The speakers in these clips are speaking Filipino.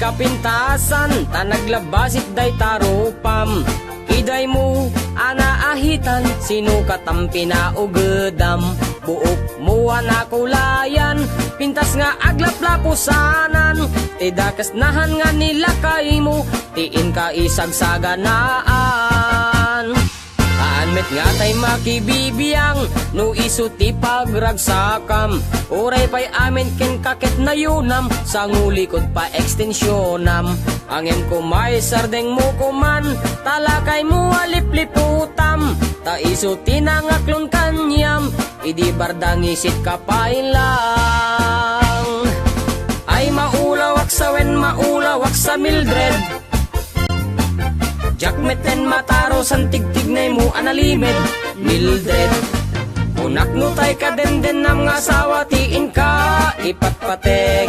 kapintasan, ta naglabasit day tarupam. Iday mo, anaahitan, sino katampi na ugedam. Buok mo anakulayan, pintas nga aglaplapusanan. Tidakas nahan nga nila kay mo, tiin ka isagsaganaan. Anmet nga tay makibibiyang, no isuti pagragsakam. Uray pa'y amin ken kaket na yunam, sa ngulikod pa ekstensyonam. Angem ko may sardeng mo kuman, talakay mo alipliputam. Ta isuti na ngaklon kanyam, idi bardang isit kapailang. Ay maulawak sa wen, maulawak sa Mildred. Jakmeten mataro san tigtignay mo analimed Mildred. Unak no tay ka den nam nga asawa tiin ka ipatpateg.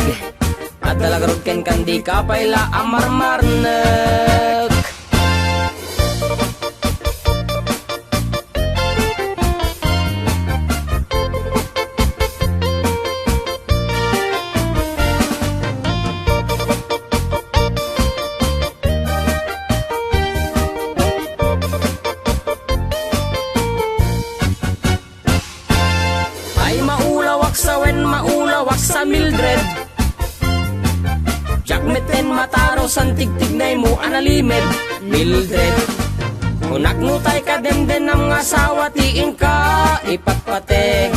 At talagarod ken kandi ka payla amarmarnek. Maulawak sa Mildred. Jakmeten mataro san tigtignay mo analimed Mildred. Unak nutay ka den nam nga asawa tiin ka ipatpateg.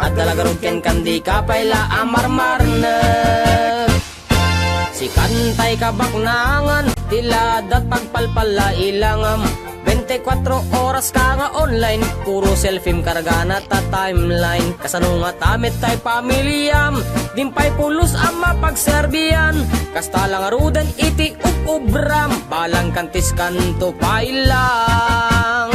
At dalagarod ken kandi ka payla amarmarnek. Si kantay ka baknangan, tiladat pagpalpala ilangam. 24 oras ka nga online, puro selfie kargana ta timeline. Kasano nga tamit tay pamilyam, dimpay pulos ang mapagserbiyan. Kasta lang arudan iti ubram, balang kantis kanto pailang.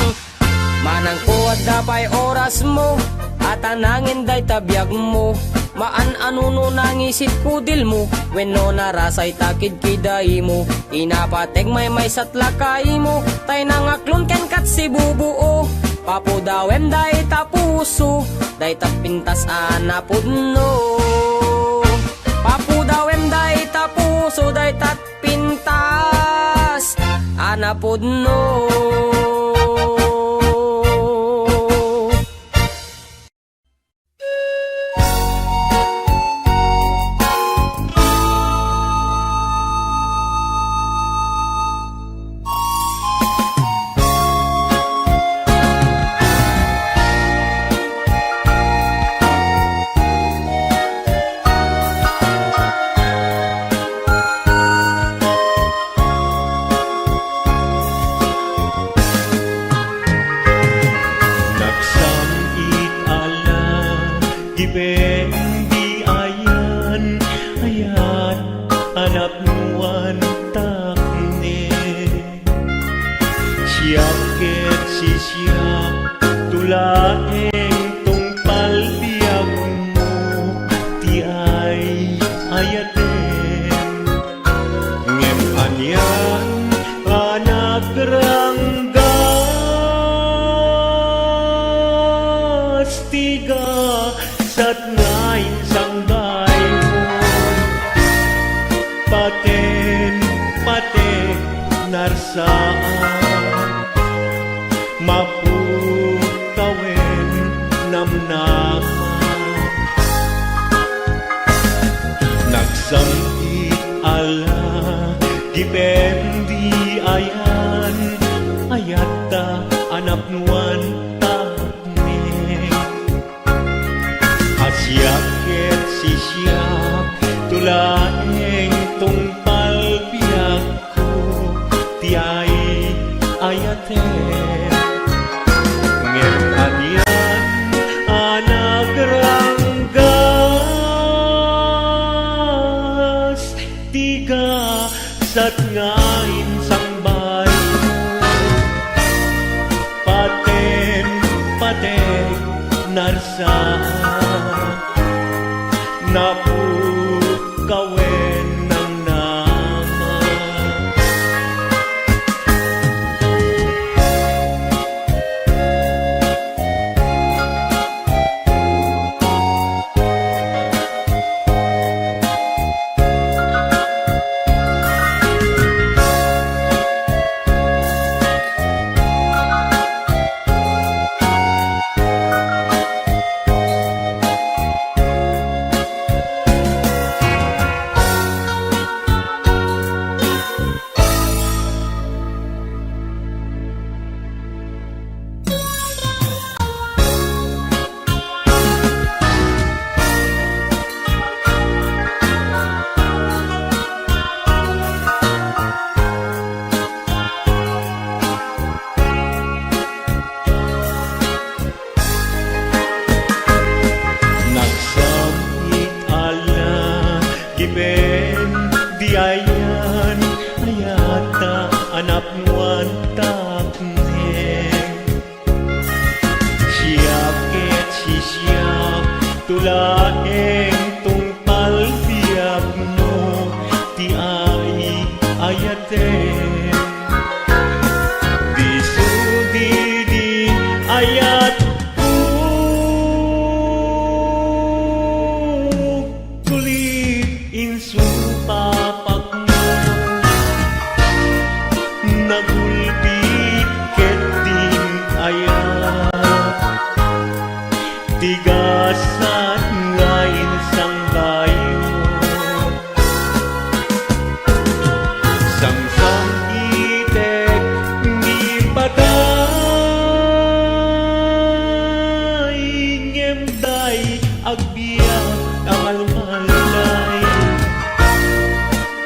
Manang kuwad dapay oras mo, at anangin day tabiyag mo. Maan anuno nangisit kudil mo, wenno narasay takid kiday mo. Inapateg may satlakay mo, tay nangaklon ken kat si bubuo. Papudawem day tapuso, day tapintas anapudno. Papudawem day tapuso, day tatpintas anapudno. Di sudi di ayat kulit insu papak mo nagulpit ket din ayat tigasan ngayon sang bayo samsam itek ni patay ngemday agbiyak amalmalay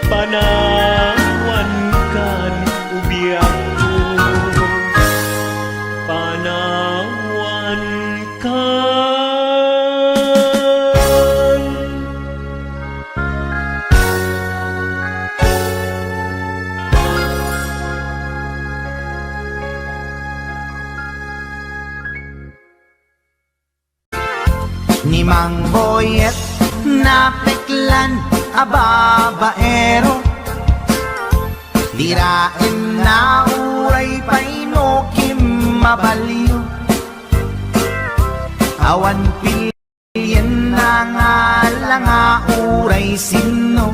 panawan kan ubiyak ko panawan kan ni Mang Boyet na peklan ababaero dirain na uray painokim mabaliw awan pilyen na nga lang uray sino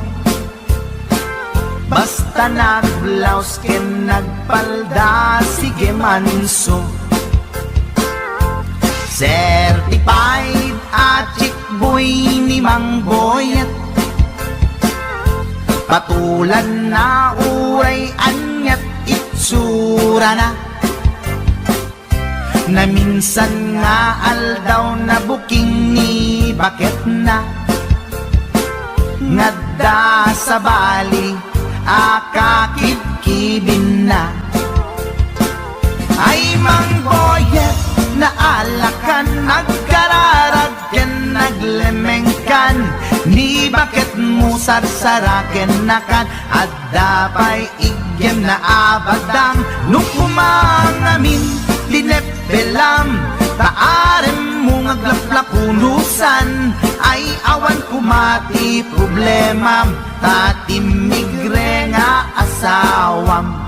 basta nagblaus ken nagpalda sige manso certified at chick boy ni Mang Boyet patulan na uray anyat itsura na minsan nga aldaw na buking ni bakit na ngadda sa bali akakibkibin na ay Mang Boyet na alakan nagkararag ken naglemengkan ni bakit mo sarsaraken nakan at dapay igyem na abadang nukumangamin linepelam taarem mo ngaglaplapunusan ay awan kumati problema tatimigre nga asawam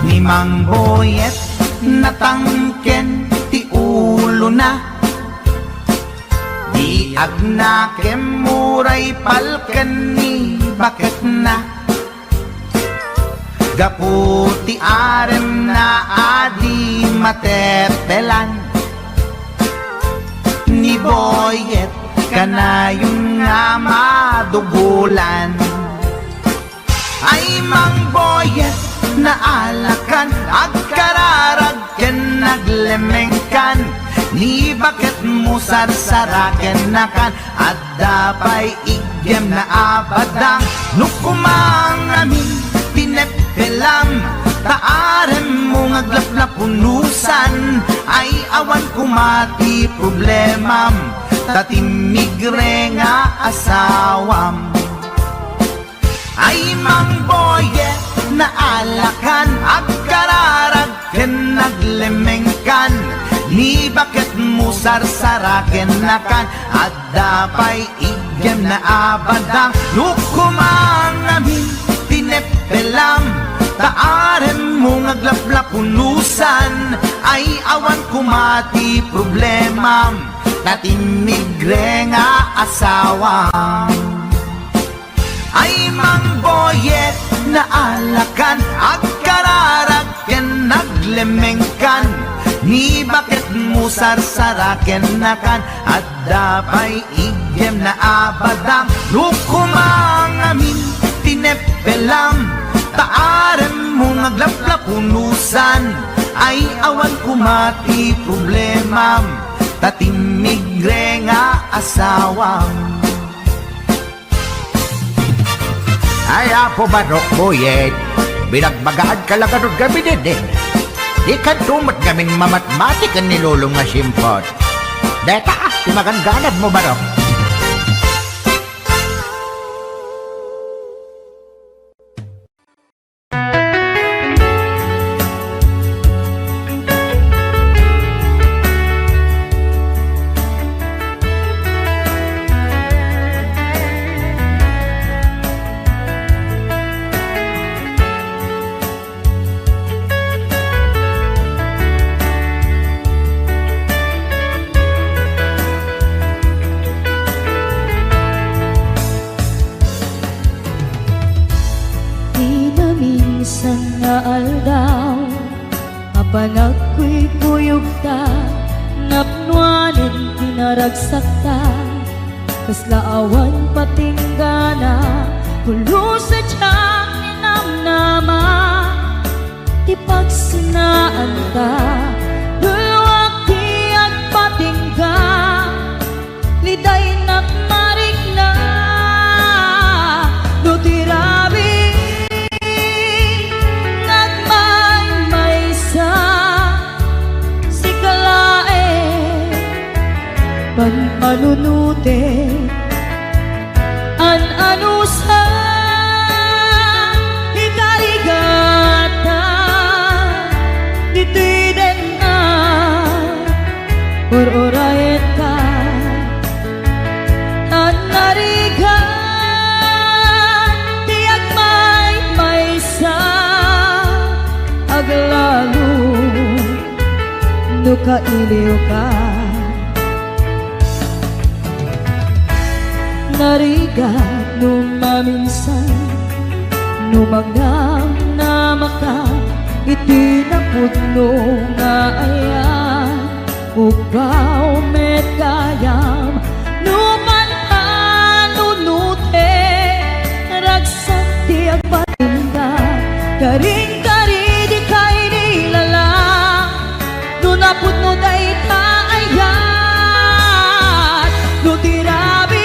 ni Mang Boyet natangken ti ulo na di agnakem muray palken ni bakit na gaputi arem na adi matepelan ni Boyet kanayong nga madugulan ay Mang Boyet na alakan agkararag ken naglemengkan ni bakit mo sarsaraken nakan at dapay igyem na abadang nukumangamin pinepelam taarem mo ngaglaplapunusan ay awan kumati problemam tatimigre nga asawam ay Mang Boyet na alakan agkararag ken naglemengkan ni bakit mo sarsaraken nakan at dapay igyem na abadang nukumangamin tinepelam taarem mo ngaglaplapunusan ay awan kumati problemam tatimigre nga asawam ay Mang Boyet na alakan agkararag ken naglemengkan ni bakit mo sarsaraken nakan at dapay igyem na abadang nukumangamin tinepelam taarem mo ngaglaplapunusan ay awan kumati problemam tatimigre nga asawam ay Apo Barok Boyet binagbagaan ka lang anong gabi din. Di ka tumat gaming mamatmatikan ni Lulong nga simpot. Deta, timaganganad mo ba ro? aldaw Apanak ko'y kuyog ta Napnuanin pinaragsak ta Kaslaawan patinggana Pulo sa tiyang inamnama Tipagsinaan ta Dulwak tiyag patingga Liday nakmarik na Nutirabi Nagmay-maysa Si kalae Panpanunute An-ano sa ikarigata Dito'y din na Or-orayet ka An-narigan Tiyak may-maysa Aglalo Nukailiw ka Narigat numaminsan Numangang namaka Itinapudno nga ayan Ugaw met kayam Numan panunute Ragsak tiyak patinda Karing-kari di kay nilala Nunapudno day taayat Nutirabi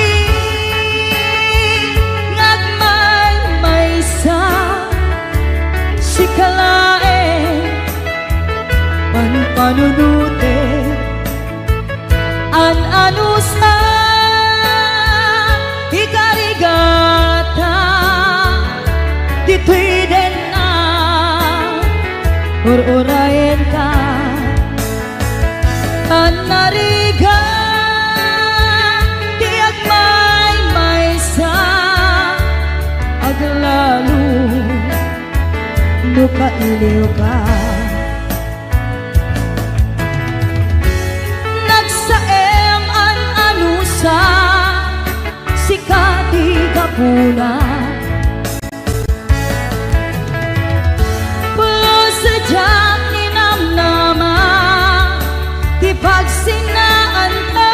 Si kalae Panpanunute An-ano sa ikarigata Dito'y din na Or-orayin ka An-narigan Tiyak may-maysa Aglalo Nukailiw ka Nagsaem an-ano sa Sikati kapuna Pulo sa diyang ninamnama Di pagsinaan ka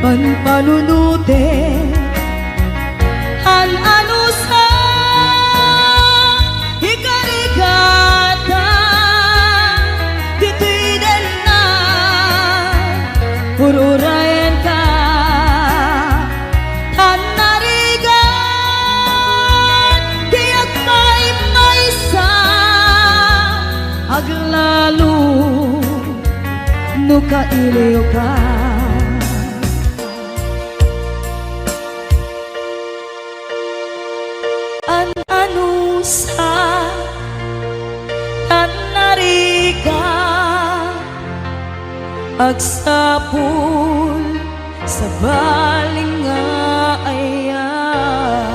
Panpanunute An-ano sa ikarigata Dito'y din na Ururayan ka Tanarigan Tiyak may-maysa Aglalo Nukailiw ka An-ano sa Tanariga Agsapul sa baling nga ayan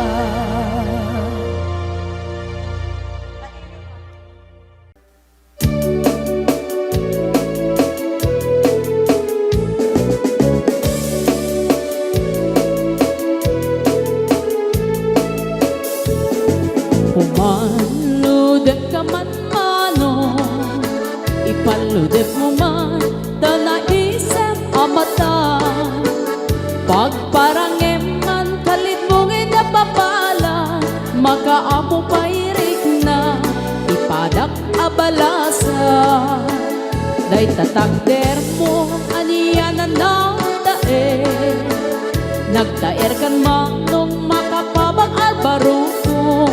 Pumaludet ka man mano Ipaludet mo man Da naisip amata Pagparangem man Kalit mong inapapala Makaamo pairik na balasa. Day tatakder mo aniya na nagdaer. Nagdaer kan manong makapabag albaruto.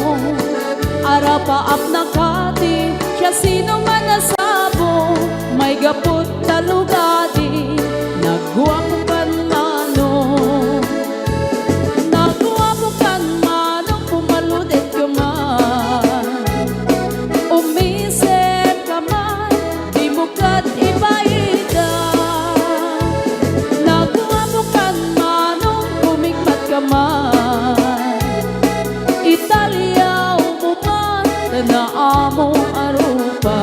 Arapaap na kati siya sino man nasabo. May gapot talugadi nagguwapo kan manong. Nagguwapo kan manong pumaludet ka man. Umisip ka man di mo kat ibaida. Nagguwapo kan manong kumikmat ka man. Italia umuman na amo arupa.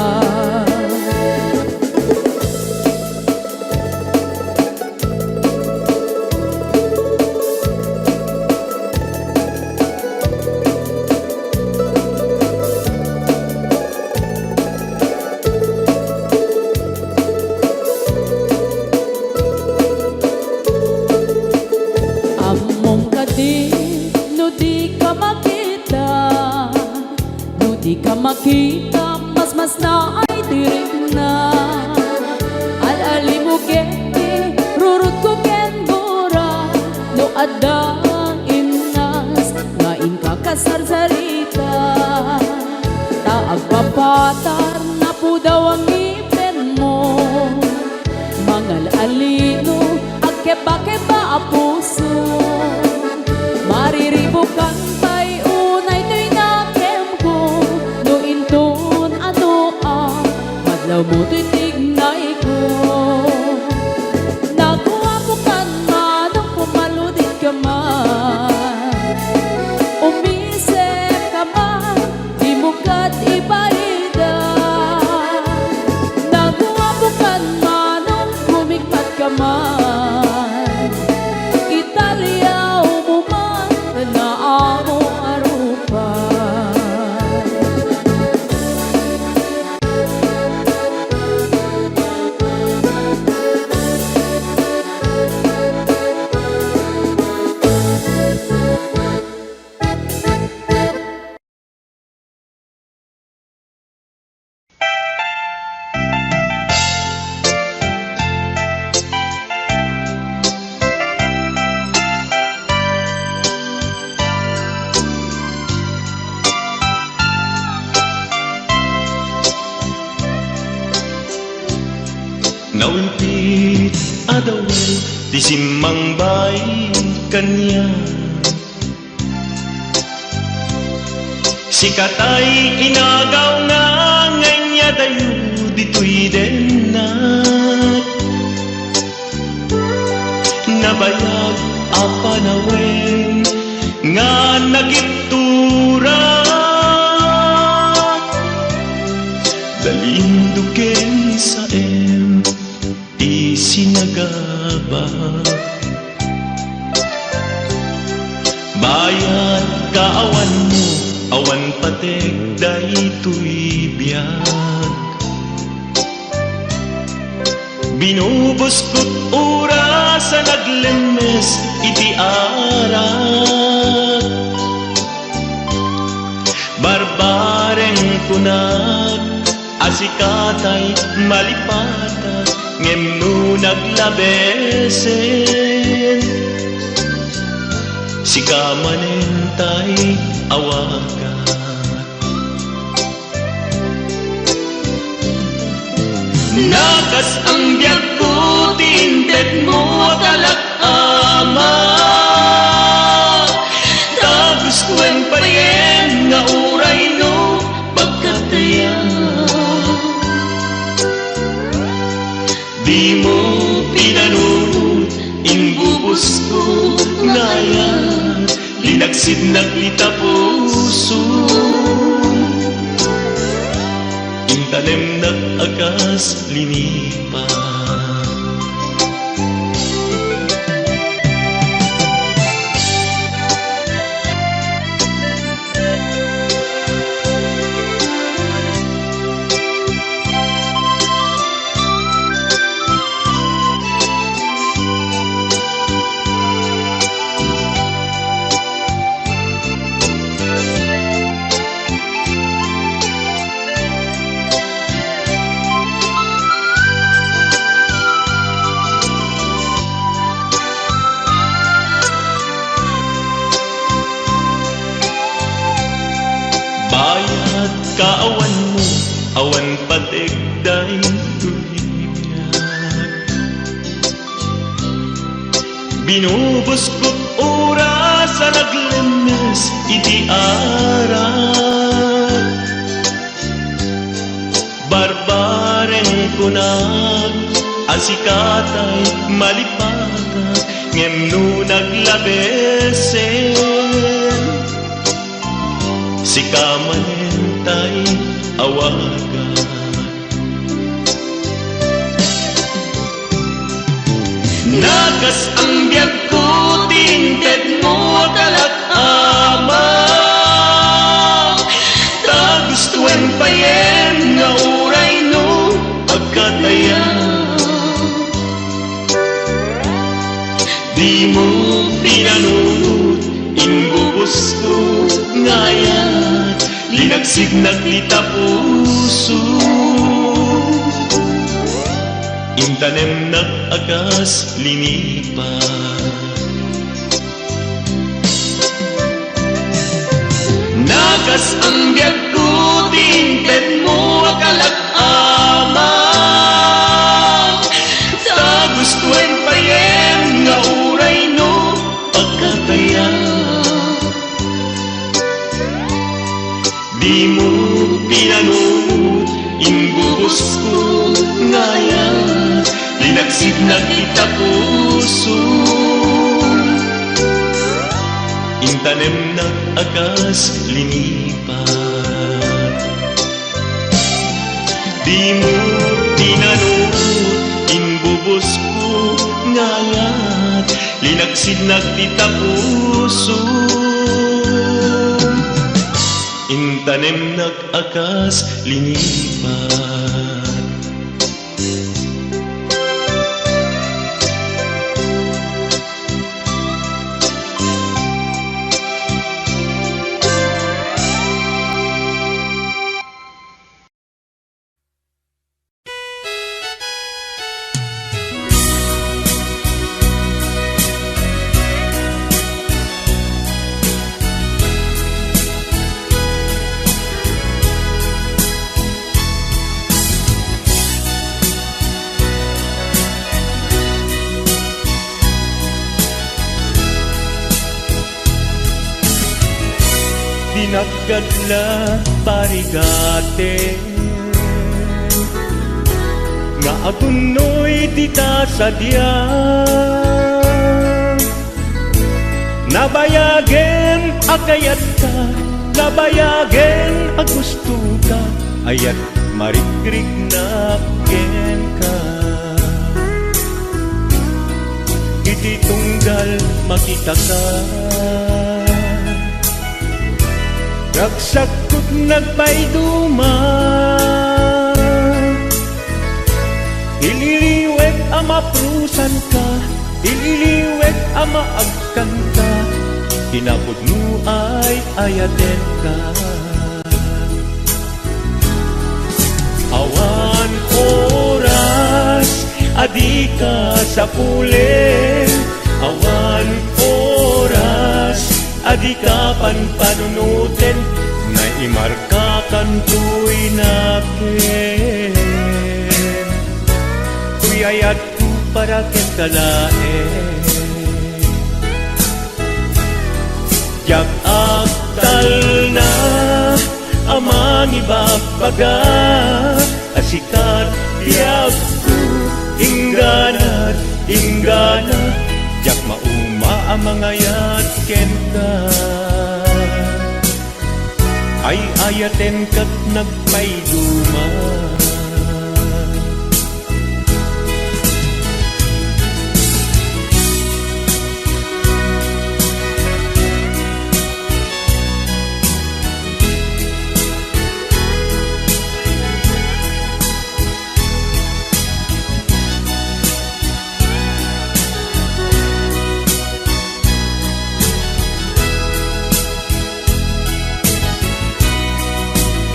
Among kadi no di ka makita, no di ka makita, mas na ay dirig na. Alali mo geti, rurut ko ken bura, no adang inas, ngain ka kasarsarita. Taag papatar na po daw ang ngipin mo, mangal alino, agkeba-keba a puso. Mariribukan pa'y unay to'y nakem ko, no intun ano madlaw mo to'y tignay ko. Nakuha mo kan manong pumaludit ka man. Umisip ka man, di mo kat ibaida. Nakuha mo kan manong kumikmat ka man. Italia umuman na amo arupa. Naumpit adaway di simmang bay kanya. Sikatay inagaw nga nganya dayo dito'y denat. Nabayag apanawen nga nagiptura. Dalinduken sa isinagaba. Bayad kaawan mo, awan patek daytoy biyag. Binubuskot ura sa naglemes iti arak. Barbareng punag asikatay malipata ngem no naglabesen. Sikamanentay awaka. Nakas ang biyak ko tinted mo akalak ama. Tapos kuen payen nga uray no pagkataya. Di mo pinanunod imbubos ko ngayon. Linagsid naglita puso. Intanem nag-agas linipa. awan patigday tulingan. Binubos ko't oras sa naglimis iti aral. Barbaren kunag asikatay malipatag ngem no naglabesen. Si kamanentay awagan. Nagas ang biyag ko, tinted mo talak-ama. Ta gustuan pa yen nga uray no pagkataya. Di mo pinanunod, inbubos ko ngayon, linagsig-nag ni tapuso. Intanem nag-agas linipan. Nagas ang biyag ko, tinted mo akalag-ama. Ta gustuan pa yen nga uray no pagkataya. Di mo pinanunod, inbubos ko ngayon, linagsig-nag kita puso. Intanem nag-agas linipan. Di mo pinanunod, inbubos ko ngayon, linagsig-nag kita puso. Intanem nag-agas linipan. Dinaggadla parigate nga agunoy dita sa diyan. Nabayagen akayat ka, nabayagen agusto ka, ayat marikrik na ken ka. Iti tunggal makita ka, nagsakot nagpayduma. Ililiwek ama prusan ka, ililiwek ama agkan ka, kinapod mo ay ayaten ka. Awan oras, adi ka sa pulen. Awan oras, adi ka panpanunutin, na imarka kantuy nakin. Kuyayat ko para ken kalaen. Jak aktal na amang ibagbaga, asikat diag ko ingganat, ingganat. Jak mauma ang mga yat ken ka, ay ayaten kat nagpayduma.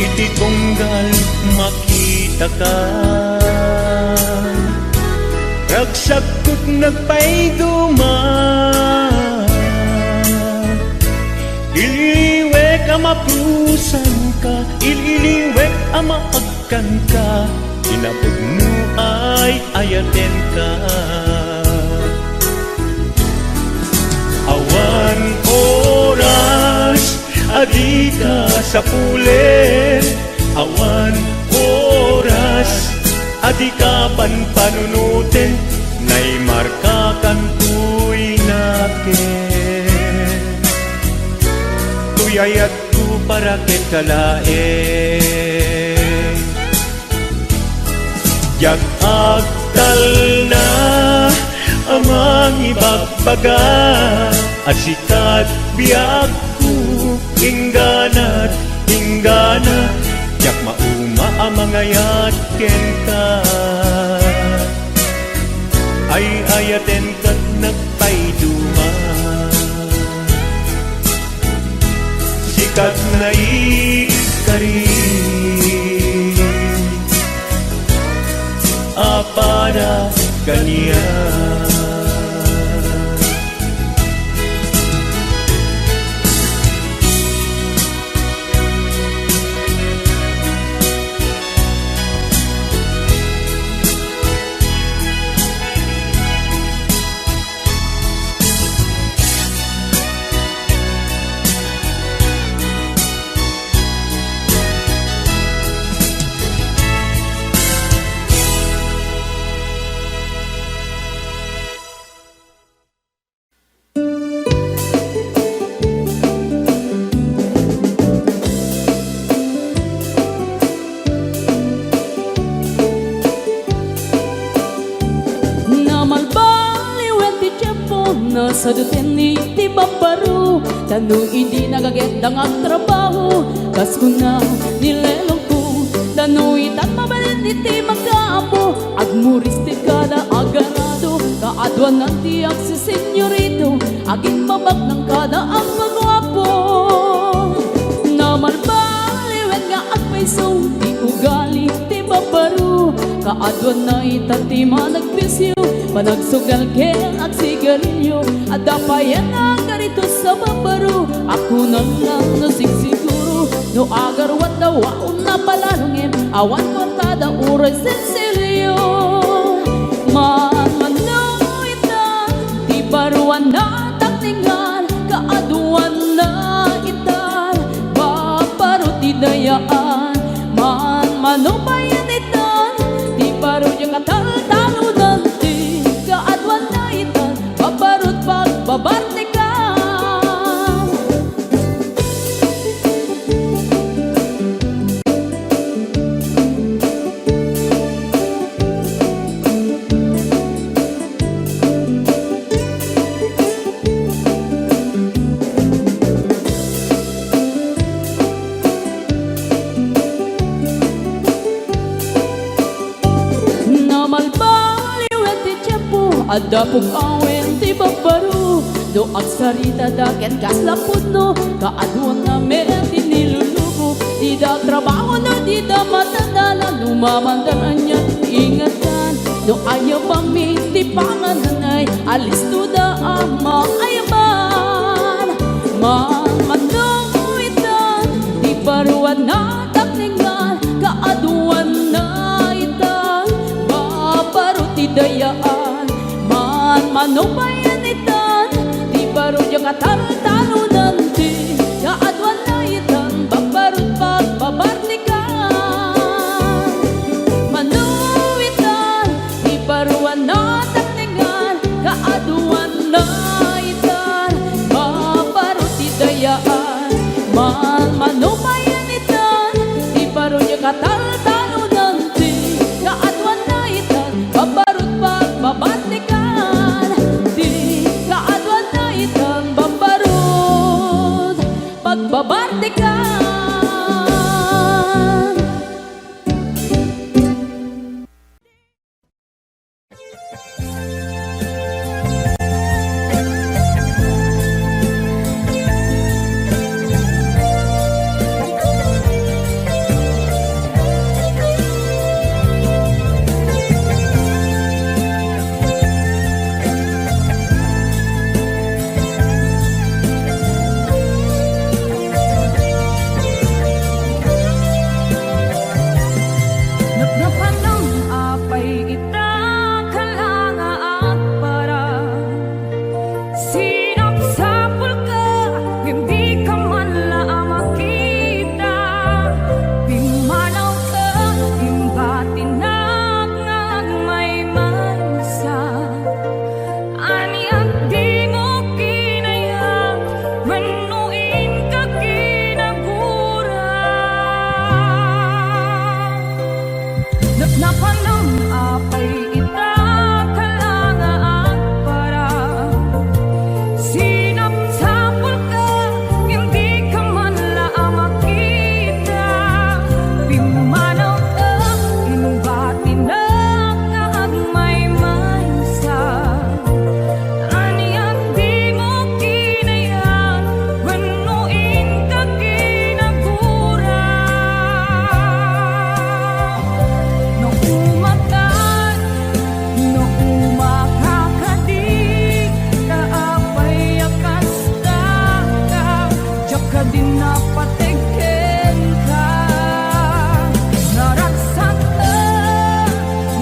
Iti tunggal makita ka, ragsakot nagpayduma. Ililiwek ama prusan ka, ililiwek ama maagkan ka, inapod mo ay ayaten ka. Awan oras, adi ka sa pulen. Awan oras, adi ka panpanunutin. Nay marka kan tuy nakin. Tuyayat ko para ket kalae. Jak agtal na amang ibagbaga, at sikat biyak ko ingganat inggana. Jak mauma amangayat ken ka, ay ayaten kat nagpayduma. Sikat na ikari, apada ganyan. Sa duten iti babaru, tanu hindi nagagendang ang trabaho. Kas ko na nilelong ko, tanu itan mabalin iti magkaapo. Agmuristi kada agarado, kaadwan ng tiyak si senyorito. Aging babak ng kada ang magwapo. Naman baliwen nga agpaiso, di ugali ti babaru. Kaadwan na itan ti managpisyo, panagsugal ken at sigarilyo. At dapayan nga ganito sa babaro, ako na lang nasigsiguro. No agarwat daw waon na palalungin, awan kortada uray sensilyo. Manmano itan, di baruan na takningan. Kaaduan na itan, babaro ti dayaan. Manmano bayan itan, di baro yung katal-talo nanti. Kaaduan na itan, babarot pagbabarte ka. Namalbaliw ti tiempo, adapog awen ti babaru. Do agsarita daket kaslapod no, kaaduan na meron ti nilulubo. Di da trabaho no, di da matandala, lumamandaran niya ingatan. Do ayaw pami ti pangananay, alis to da ang maayaman. Manmanong itan, di baruan na takningan. Kaaduan na itan, babaro ti dayaan. Manmanong bayan itan, di baro yung katal-talo nanti. Kaadwan na itan, babarot pagbabarnikan. Manuitan, di baruan na takningan. Kaadwan na itan, babarot ti dayaan. Manubayan itan, di baro yung katal-talo nanti. Kaadwan na itan, babarot pagbabarnikan. Di kaadwan na itan, babarot pagbabarnikan. Napnapan ng apay ita kalanga at para sinapsapul ka, hindi ka man lang makita. Pimanaw ka, imbatinag ngag may mansa. Ani at di mo kinaya, manuin ka kinagura. Napnapan ng apay ita kalanga at para sinapsapul ka, hindi ka man lang makita. Pimanaw ka, imbatinag ngag may mansa. Ani at di mo kinaya, manuin ka kinagura. No umakan, no umakakadig, kaapay akasta ka, diyak ka din napatigin ka.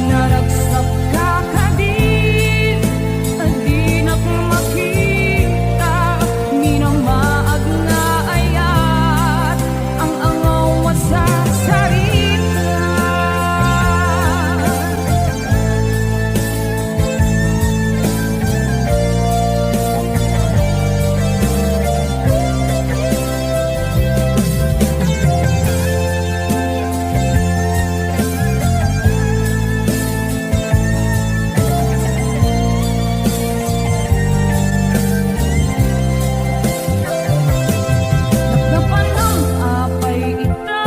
Naragsak ka kadin, di na makita, minamaag nga ayat, ang angaw sa sarita. Napnapan ng apay ita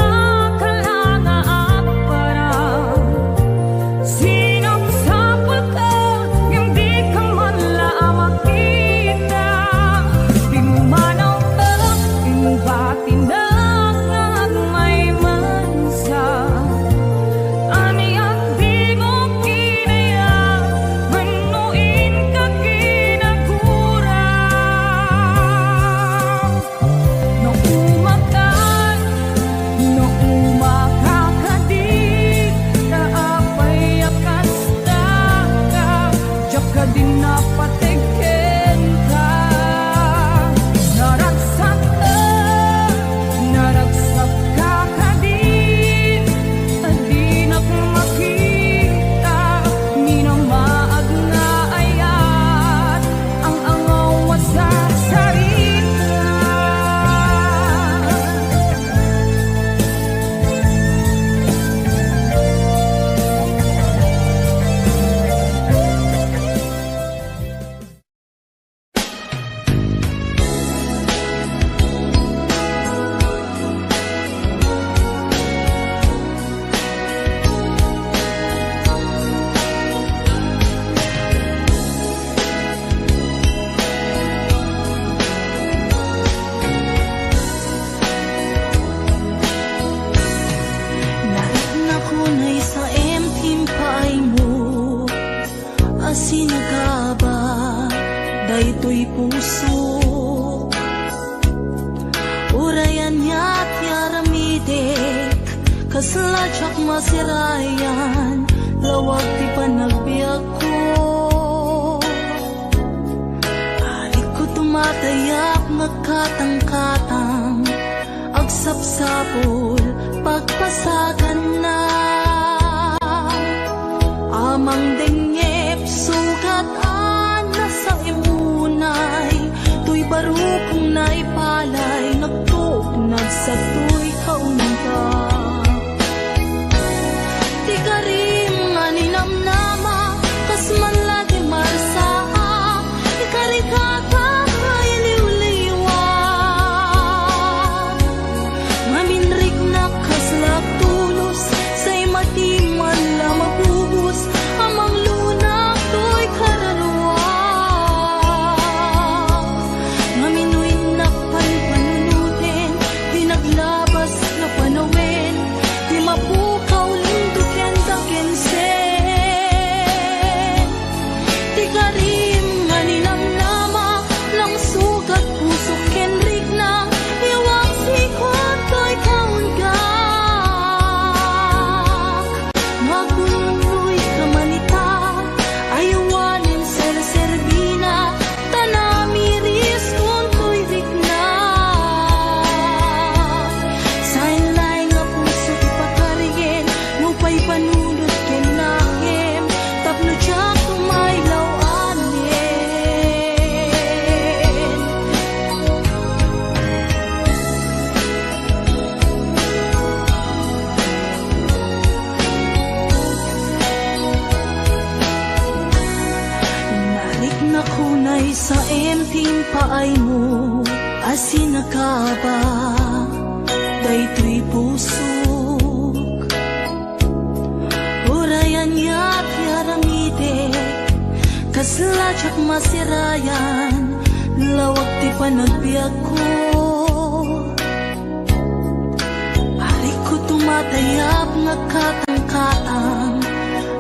kalanga at para sinapsapul ka, hindi ka man lang makita. Pimanaw ka, imbatinag ngag may mansa. Ani at di mo kinaya, manuin ka kinagura. No umakan, no umakakadig, kaapay akasta ka, diyak ka din napatigin ka. Naragsak ka kadin, di na makita, minamaag nga ayat, ang angaw sa sarita. Nakunay sa timpay mo, asin ka ba, daytoy puso. Urayan niya't yaramidek, kasladyak masirayan, lawag ti panagbiag ko. Alik ko tumatayak, nagkatang-katang, agsapsapol, pagpasagan na. Amang dengep, sugat-an na sa imunay, tuy barukong naipalay, nagtugnag sa tuy kaunta. Di karim nga ninamnama, kasman lagi marsaa, di karikata iliw-liwa. Maminrik na kaslap tulos, say matiman la mabubus, amang lunak to'y kararwa. Maminoy na panpanunutin, di naglabas na panawin, di mapukaw linduken dakensen. Simtim paay mo, asin na kaba, daytoy pusok. Urayan ya't yaramide, kasladyak masirayan, lawag ti panagbiag ko. Ari ko tumatayap nga katang-katang,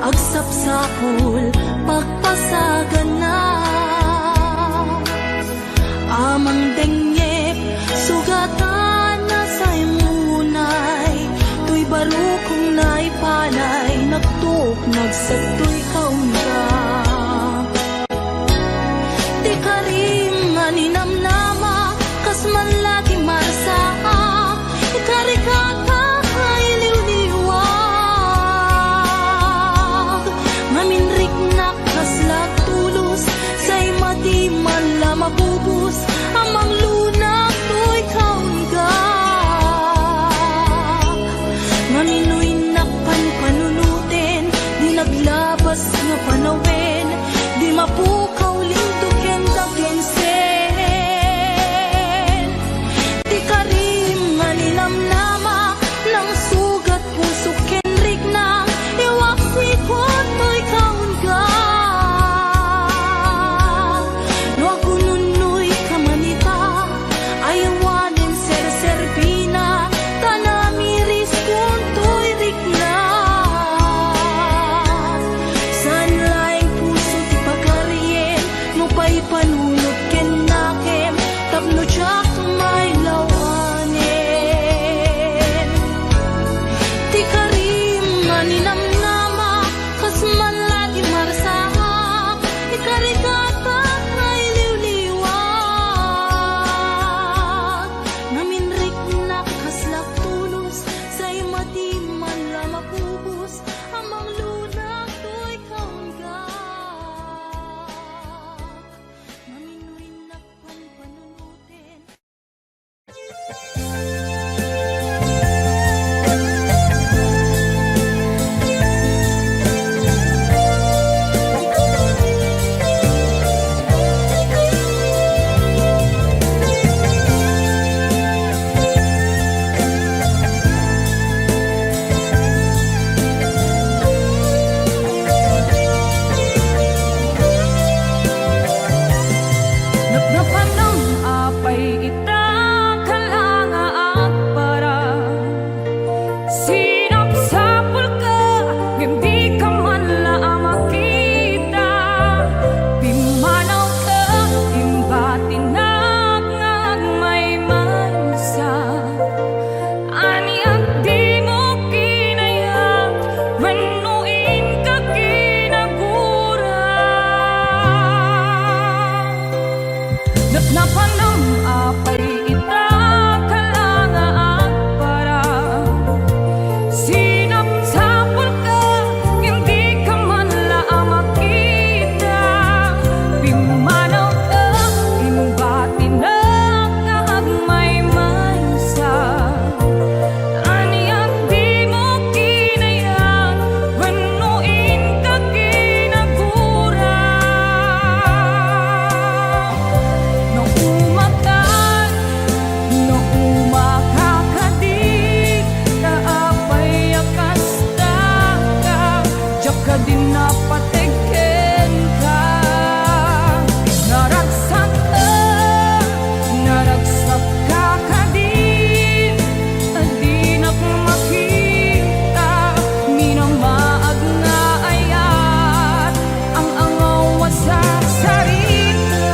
agsapsapol, pagpasagan na. Amang dengyep, sugatan na sa imunay, tuy barukong naipalay, nagtuk, nagsatoy kaunga. Di ka rin nga ninamnama, kas man lagi marsaa, ikarikata ay liwliwag. Maminrik na kaslag tulos, say mati man la mabubus, amang lunak to'y kaunga. Maminoy nakpan panunutin, di naglabas nga panawin, di mapukaw lintukin kagensen. Di ka rin nga nilamnama, nang sugat puso kenrik na, iwaksi ko to'y kaunga. No agununoy kamanita, ayawanin ser-serbina, tanamiris kung to'y rikna. San laing puso ti pagkarien, no pa'y panunod ken nakem, tapno tsak may lawanin. Ti ka rin nga ninamnama, kas man lagi marsaha, ikarikata ay liwliwag. Naminrik na kaslak tulos, say mati man la mapubus, amang lunak to'y kaunga. Maminoy nakpan panunutin. Napnapan ng apay ita kalanga at para sinapsapul ka, hindi ka man lang makita. Pimanaw ka, imbatinag nga may mansa. Ani ang di mo kinayat, manuin ka kinagura. Napnapan ng apay ita kalanga at para sinapsapul ka, hindi ka man lang makita. Pimanaw ka, imbatinag nga may mansa. Ani ang di mo kinayat, manuin ka kinagura. No umakan, no umakakadik, taapay akasta ka, diyak ka din napatigken ka. Naragsak ka kadin, adinak makita, minamaag nga ayat, ang angaw sa sarita.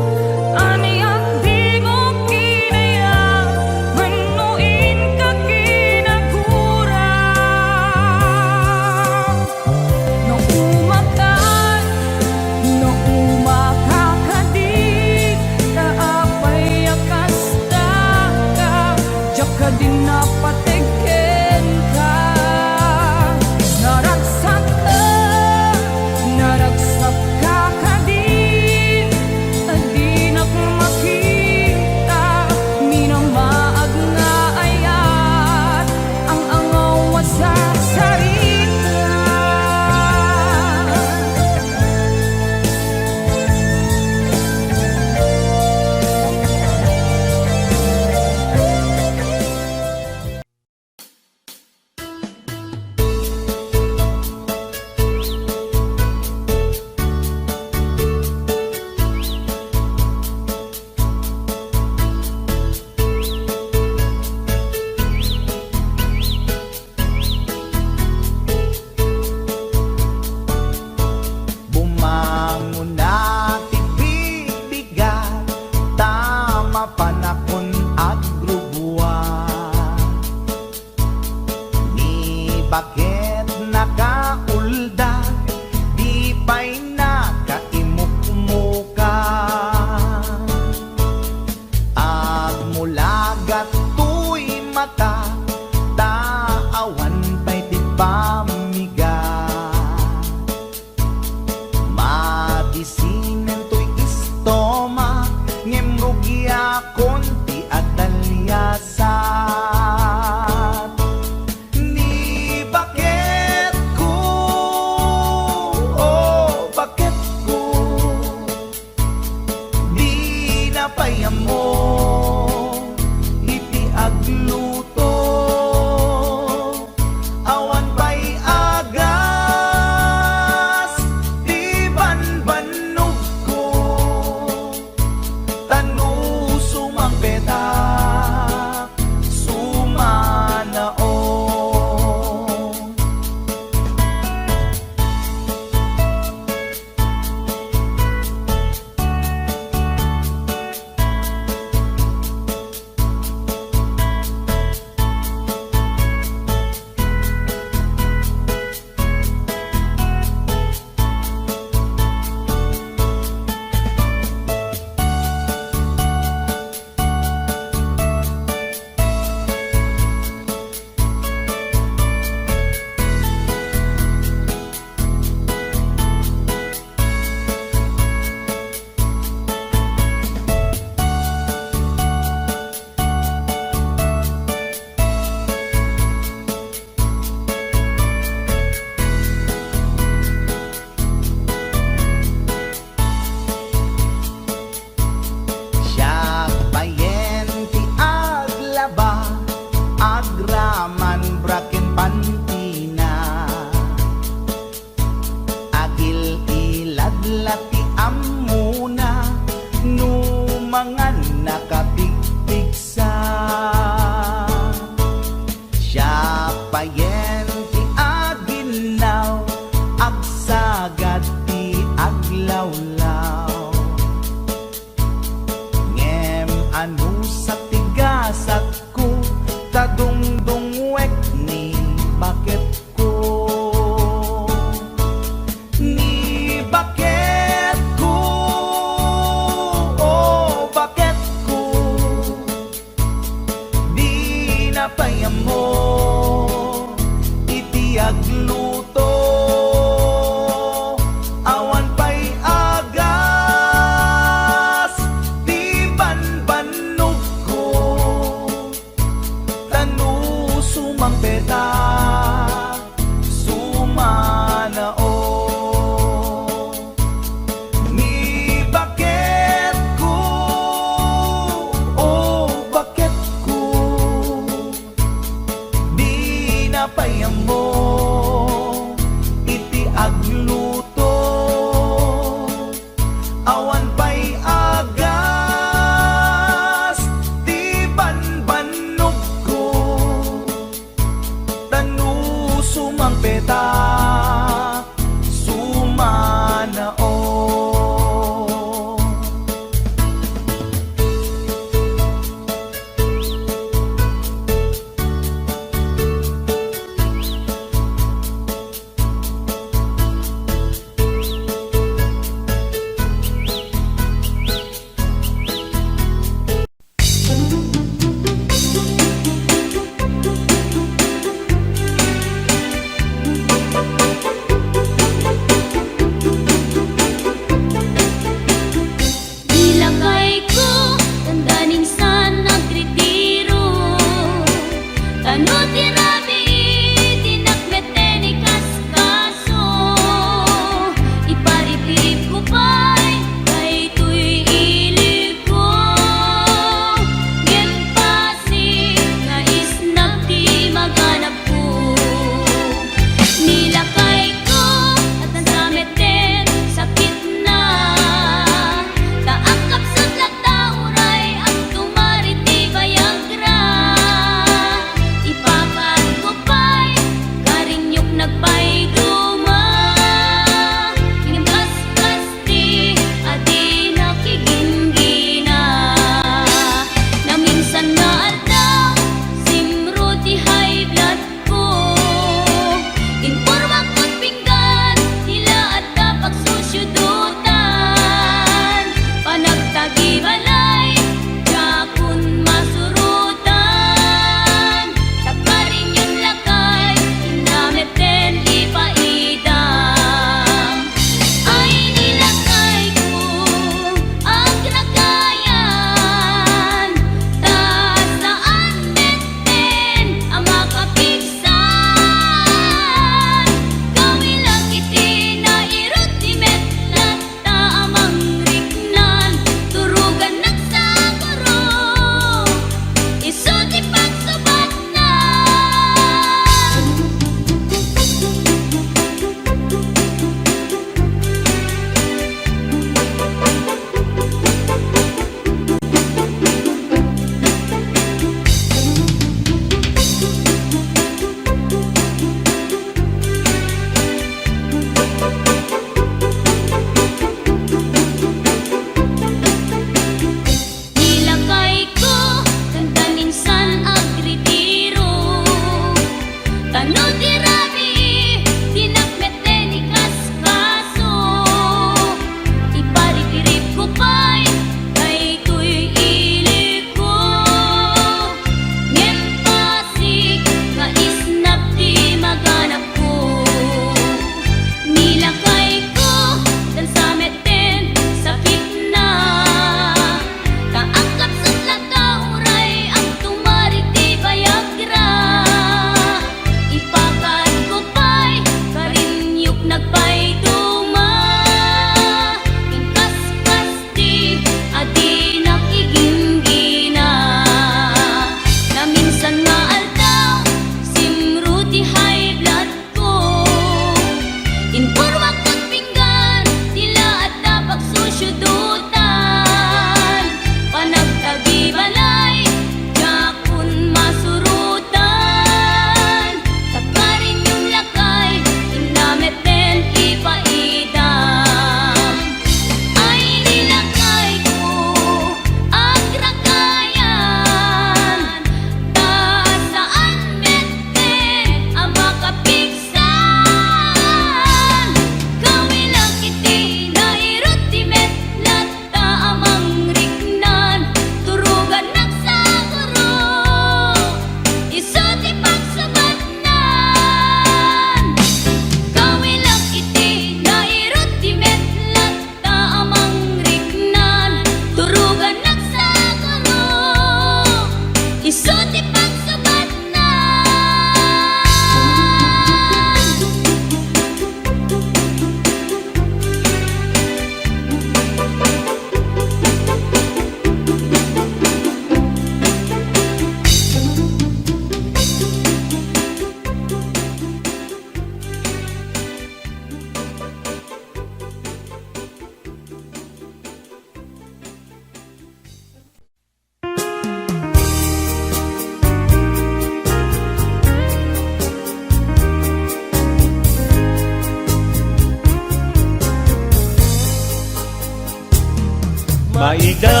Maida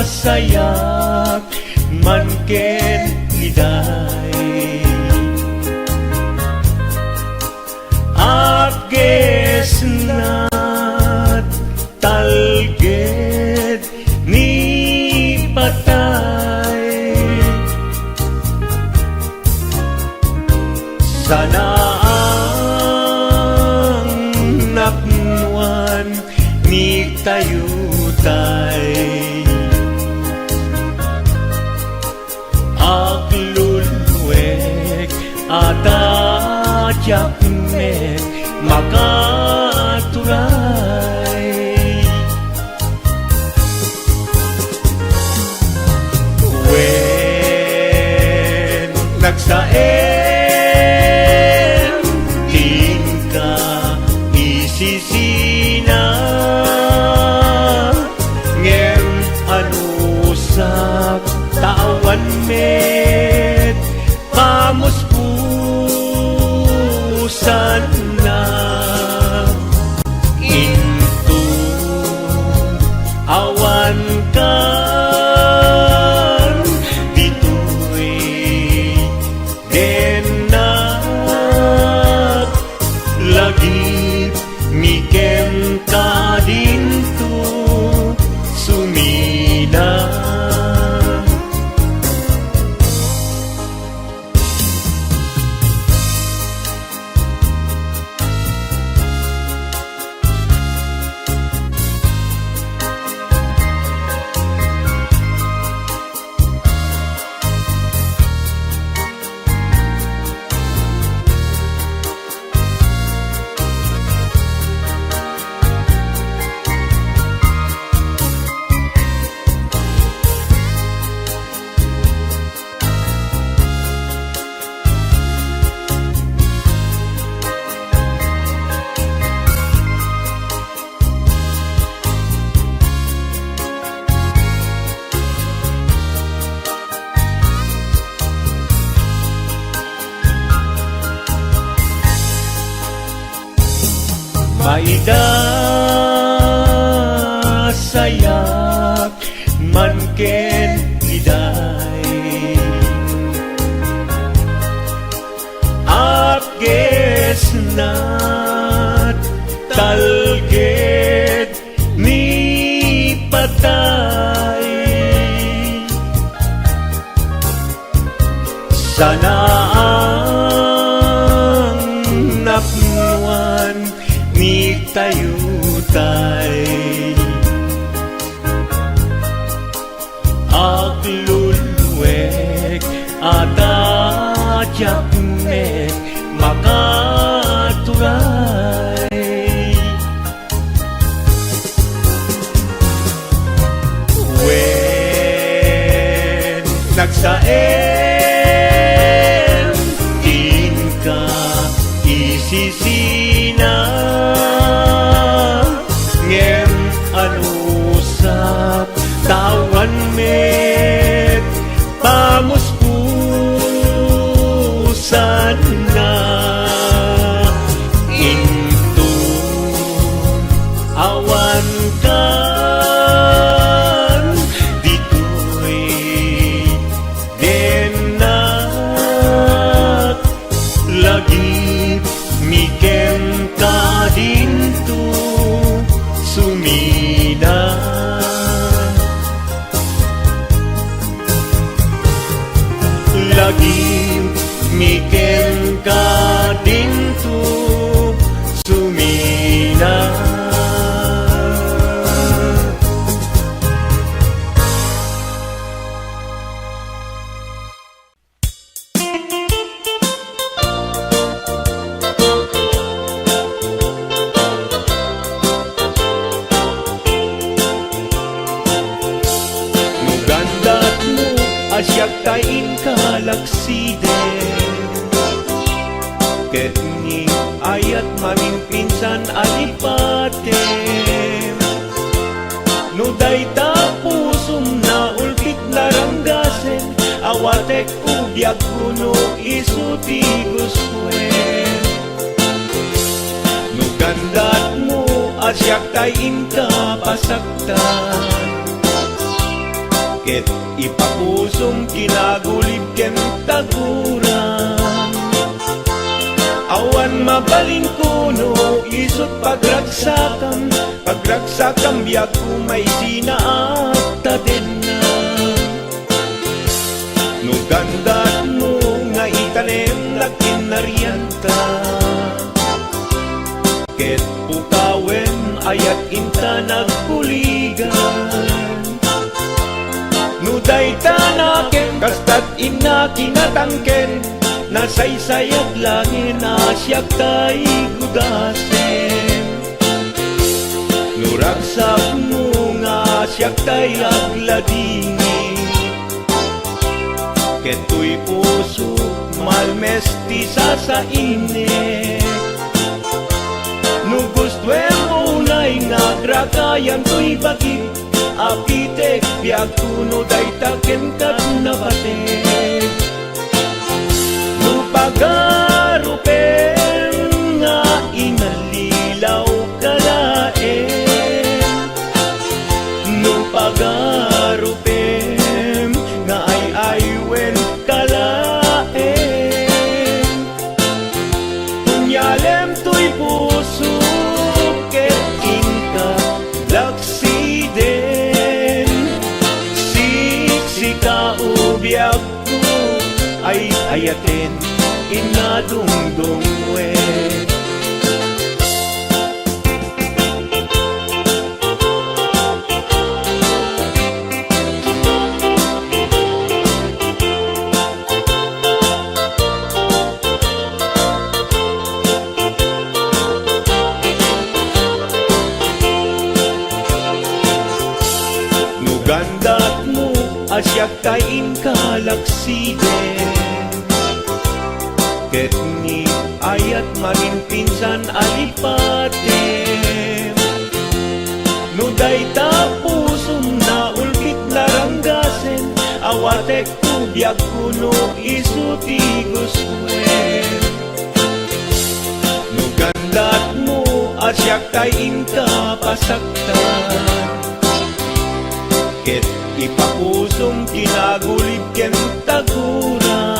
sayak man ken iday Agges na talged ni patay Sana ang napnuan ni tayutay Aglulwek at atyak mek makaturay When nagsaem tingka isisina ngem anusak tawan met pamuspusan na into awan kan ditoy denak lagi mikem ka dinto sumina Maida sayak man ken iday Agges na talged ni patay Sana ang napnuan ni tayutay Aglulwek at atyak mek makaturay When nagsaem tingka isisina ngem anusak tawan met pamuspusan na into awan kan ditoy denak lagi mikem ka dinto sumina lagi mikem ka dinto sumina Asyak tain kalaksiden Ketni ayat maming pinsan alipatem Nuday tapusum na ulkit naranggasen Awatek ugyag kuno isuti guswen Nugandat mo asyak tay inka pasaktan. Ket ipapusong kinagulib ken taguran. Awan mabalin kuno isot pagragsakam, pagragsakam biag kumay sinaakta din na. No gandat mo nga itanem lakin naryanta. Ket pukawen ayat inta nagpuligan. Nuday tanaken kastat ina kinatangken, nasaysayat langin asyak tay gudasen. Nuragsak mo nga asyak tay agladingi. Keto'y puso malmesti sa init. No gustuem unay nagragayan to'y bagit, apitek biag kuno day taken kat nabatek. No pagarupen nga inalilaw kalaen. No pagarupen nga ay-aywen kalaen. Kunyalem to'y puso ket inka laksiden. Siksika ubiag ko ay ayaten inadungdong we. Nugandat mo asyak tay inka laksiden. Ket ni ayat maging pinsan alipatem. No day tapusum na ulkit laranggasen, awatek kubyag kuno isuti guswen. No gandat mo asyak tay inka pasaktan. Ket ipapusum kinagulib ken taguran.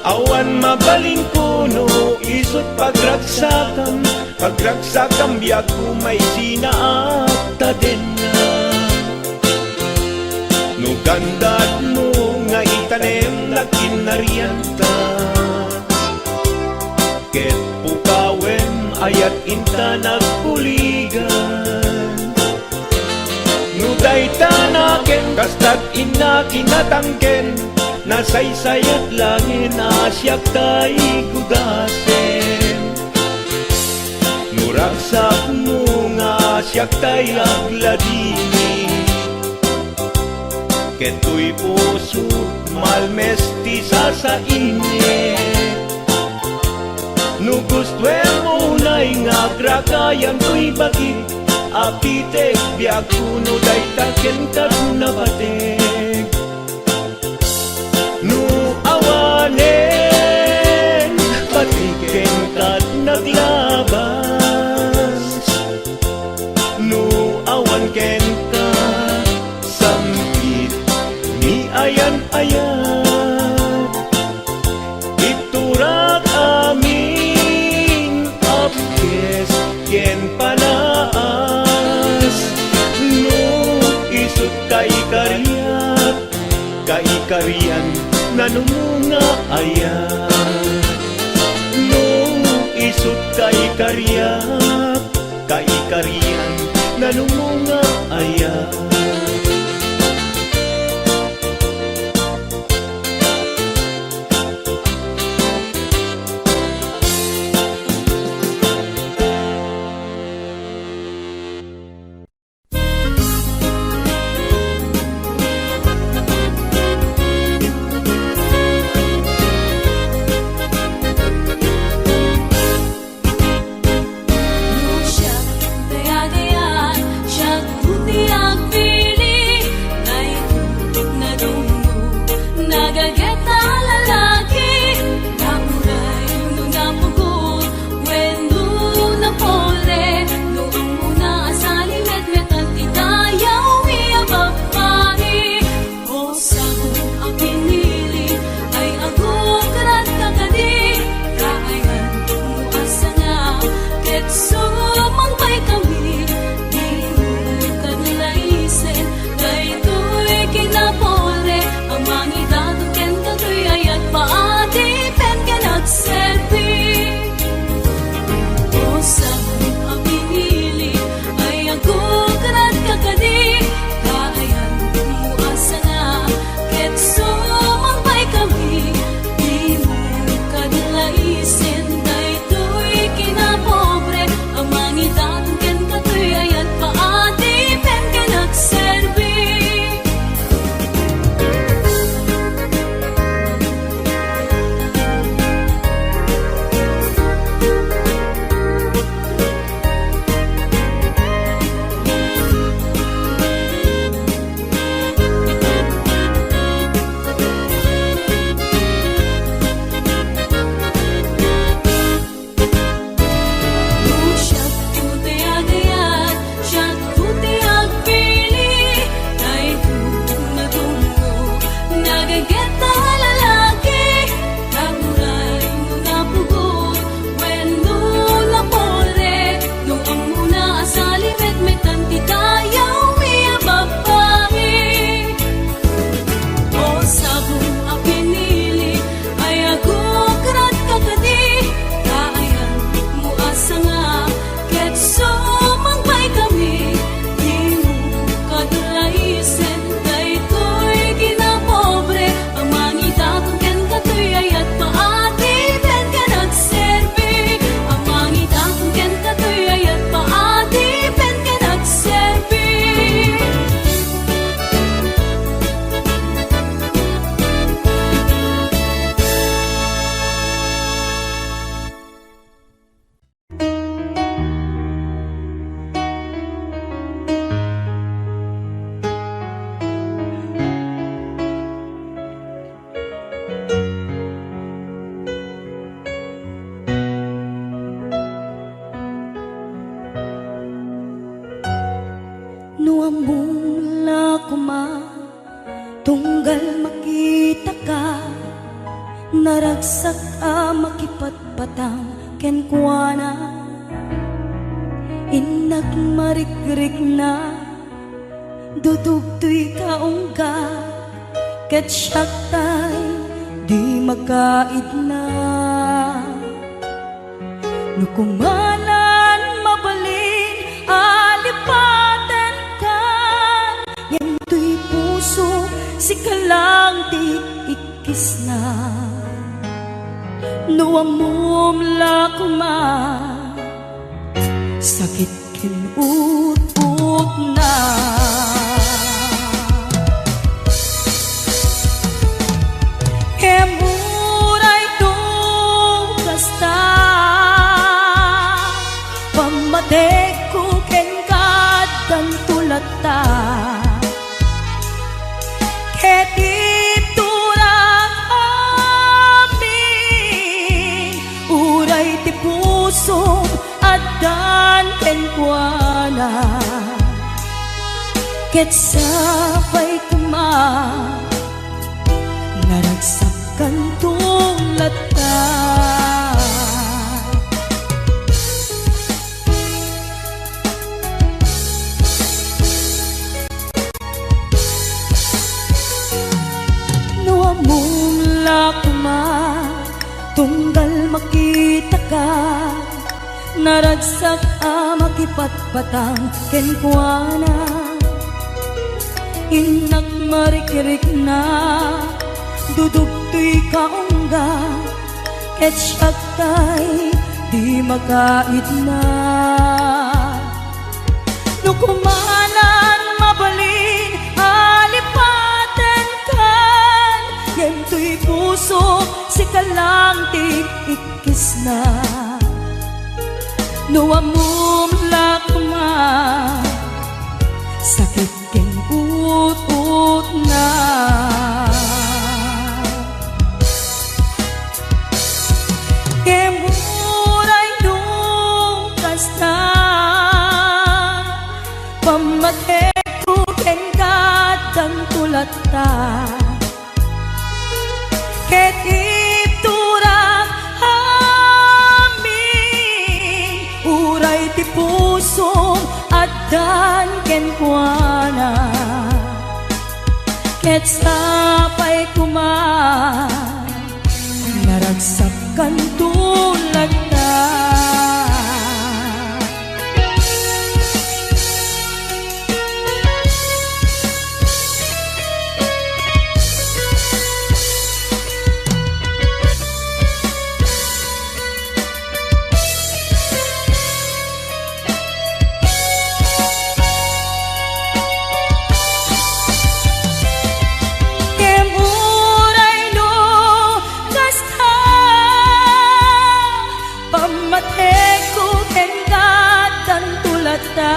Awan mabalin kuno isot pagragsakam, pagragsakam biag kumay sinaakta din na. No gandat mo nga itanem lakin naryanta. Ket pukawen ayat inta nagpuligan. No day tanaken kastat ina kinatangken, nasaysayat langin asyak tay gudasen. Nuragsak mo nga asyak tay agladini. Keto'y puso malmesti sa init. No gustuem unay nga gragayan to'y bagit, apitek biag kuno day taken kat nabatek. No awanen patiken kat naglabas. No awan ken ka sampit ni ayan-ayan. Iturak amin apkes ken panaas. No isut kay kariyat, kay kariyan nanumunga ayan. No isut kay kariyak, kay kariyan nanumunga ayan. naragsak makipatpatang kenkwana inak marikrik na dudugtoy kaungga ket syaktay di makaid na nukumanan mabalin alipaten kan yentoy puso si kalang ti ikis na nuamum lakma sakit kinut-ut na emuray tung kasta pamatek ko kengkad dan tulata ketip amin uray ti puso adan kenkwana ket sapay kuma naragsak kantong lata nuamong lakma tunggal makita ka naragsak makipatpatang kenkwana inak marikirik na dudugtoy kaungga ket syaktay di makaid na nukumanan mabalin alipaten kan yentoy puso si kalang ti ikis na nuamum lakma sakit ken ut-ut na kemuray nung kasta pamatek ko ken kadang tulata ket iturak amin uray ti puso adan kenkwana ket sapay kuma naragsak kantulad na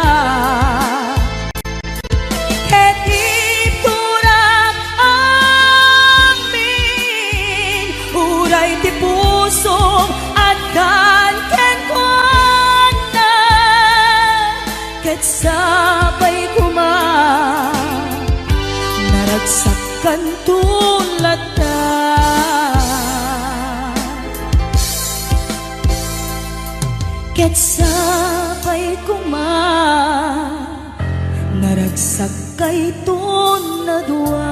ketip turak amin uray ti puso adan kenkwana ket sapay kuma naragsak kantulata ket sapay kuma naragsak kayton na dua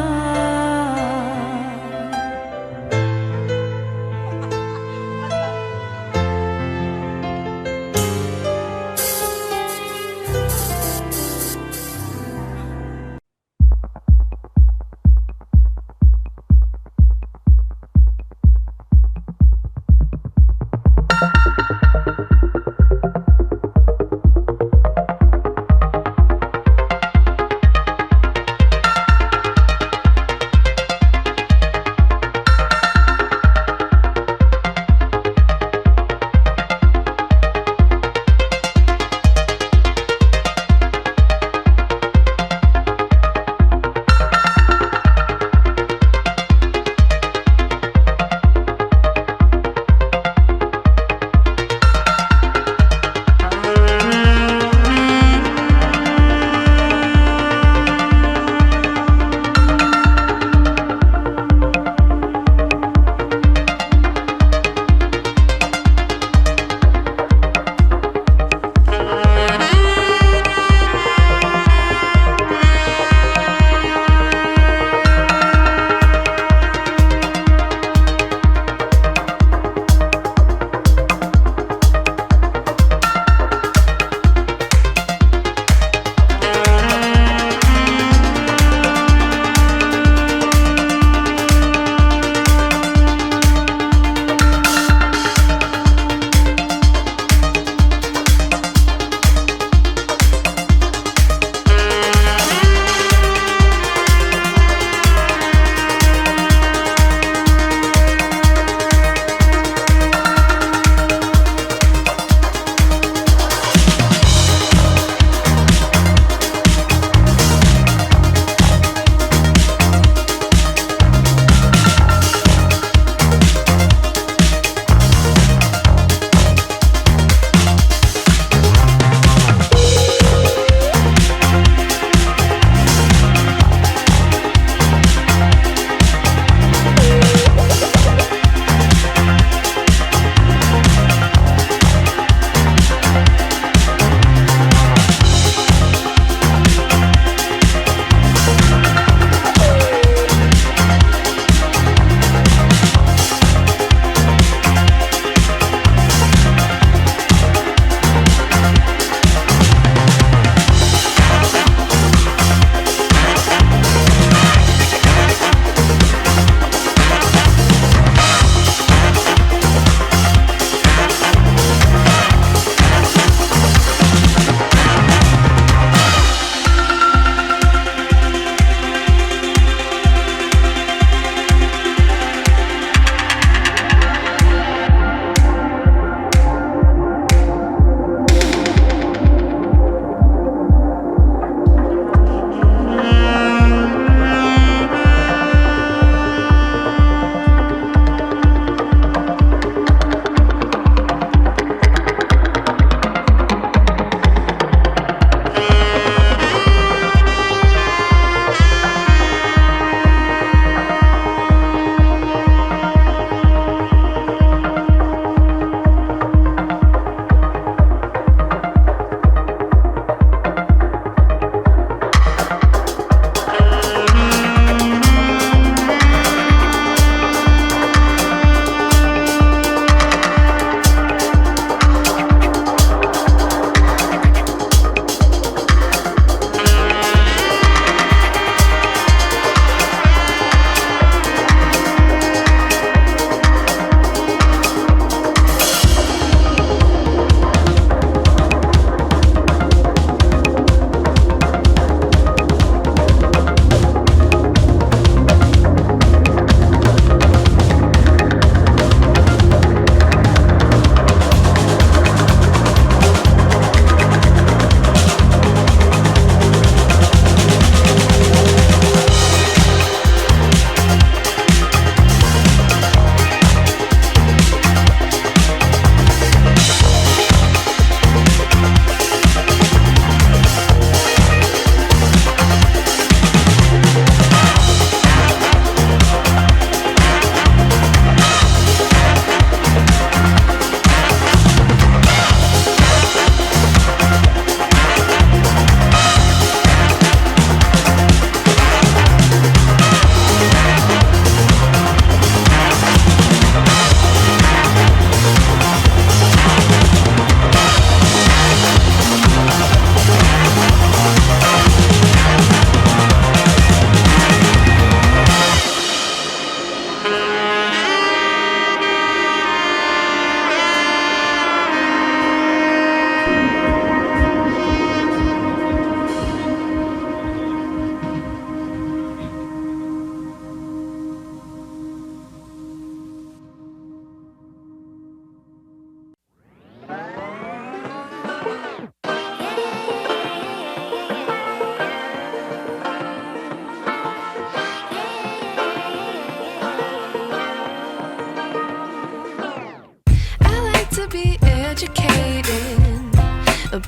to be educated,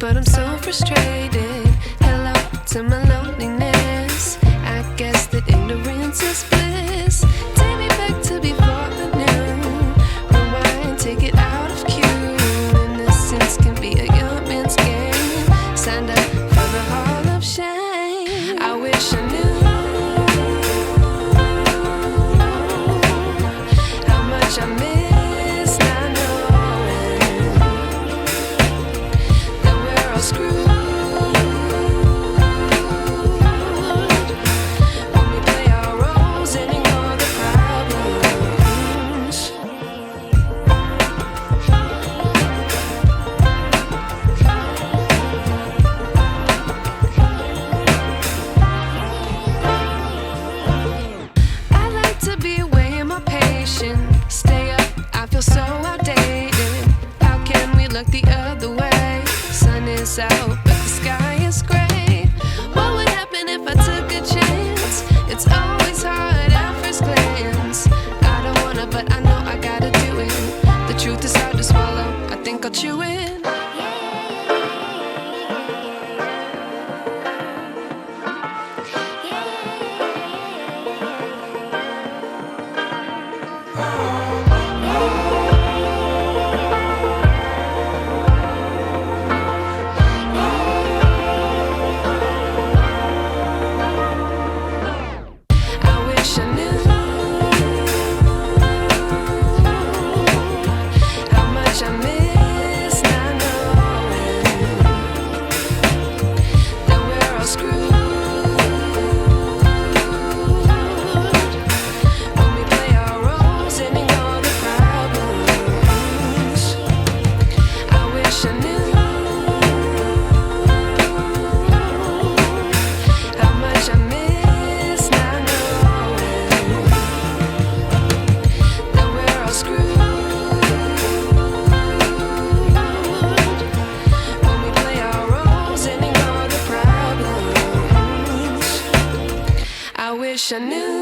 but I'm so frustrated. Hello to my loneliness. I guess that ignorance is bliss. Take me back to before I knew. Rewind, take it out of cue. Innocence can be a young man's game. Signed up for the hall of shame. I wish I knew how much I miss not knowing that we're all screwed. Stay up, I feel so outdated. How can we look the other way? Sun is out, but the sky is gray. What would happen if I took a chance? It's always hard at first glance. I don't wanna, but I know I gotta do it. The truth is hard to swallow, I think I'll chew it. I wish I knew.